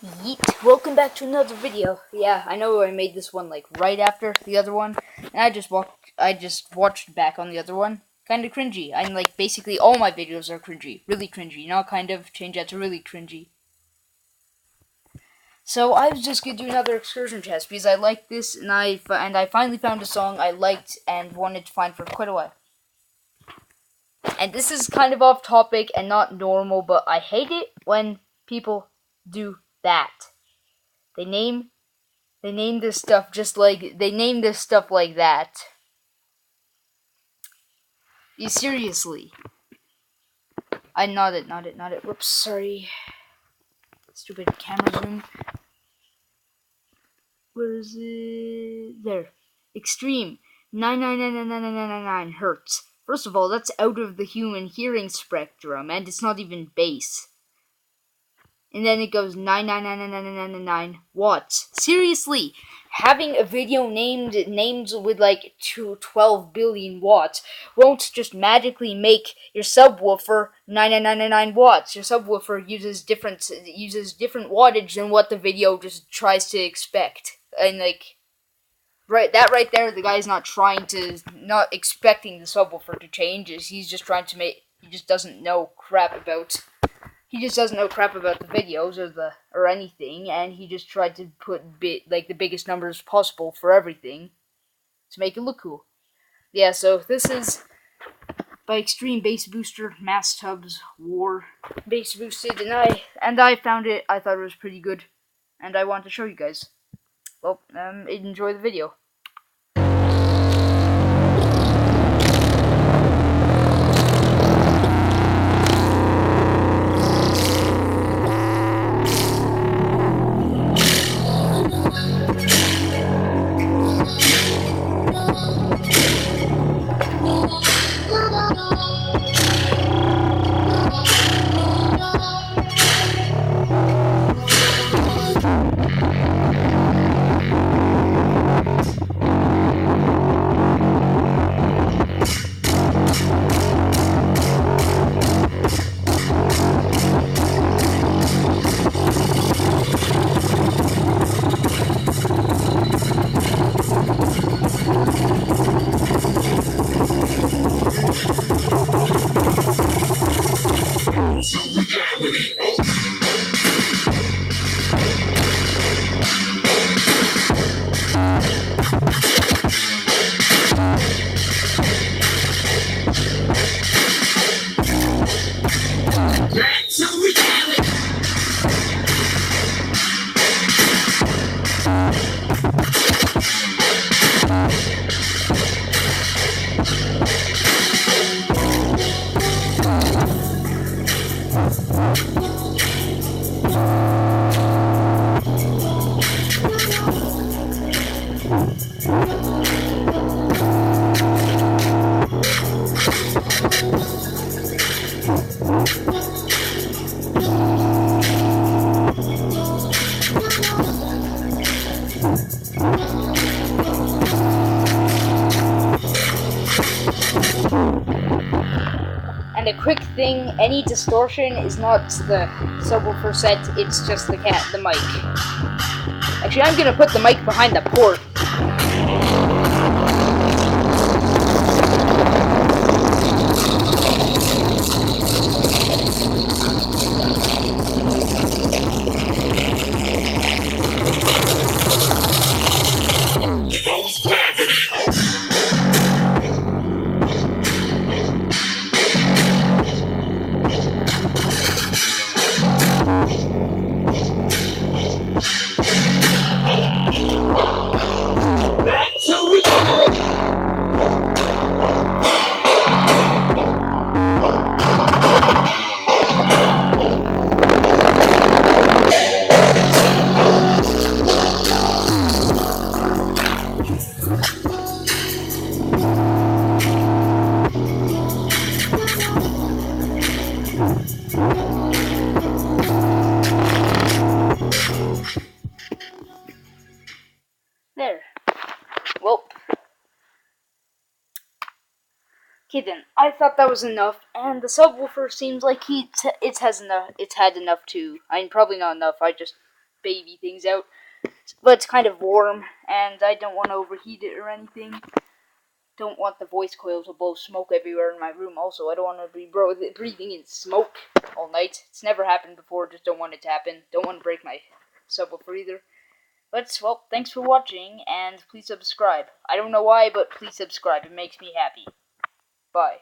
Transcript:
Yeet. Welcome back to another video. Yeah, I know I made this one like right after the other one, and I just watched back on the other one. Kind of cringy. I'm like basically all my videos are cringy, really cringy. Not kind of change that to really cringy. So I was just gonna do another excursion test because I liked this, and I finally found a song I liked and wanted to find for quite a while. And this is kind of off topic and not normal, but I hate it when people do that. They name this stuff like that. You seriously? I not it. Whoops, sorry. Stupid camera zoom. Where is it? There. Extreme. 9999999 hertz. First of all, that's out of the human hearing spectrum, and it's not even bass. And then it goes 9999999 watts. Seriously, having a video named with like 12 billion watts won't just magically make your subwoofer 99999 watts. Your subwoofer uses different wattage than what the video just tries to expect. And like right there, the guy's not expecting the subwoofer to change. He's just trying to make. He just doesn't know crap about. He just doesn't know crap about the videos or anything, and he just tried to put the biggest numbers possible for everything to make it look cool. Yeah, so this is by Extreme Bass Booster Mastubs War Bass Boosted, and I found it. I thought it was pretty good, and I want to show you guys. Well, enjoy the video. And a quick thing, any distortion is not the subwoofer set, it's just the mic. Actually, I'm gonna put the mic behind the port. There. Well. Okay then, I thought that was enough, and the subwoofer seems like it had enough too. I mean, probably not enough, I just baby things out. But it's kind of warm, and I don't want to overheat it or anything. Don't want the voice coil to blow smoke everywhere in my room. Also, I don't want to be breathing in smoke all night. It's never happened before. Just don't want it to happen. Don't want to break my subwoofer either. But, well, thanks for watching, and please subscribe. I don't know why, but please subscribe. It makes me happy. Bye.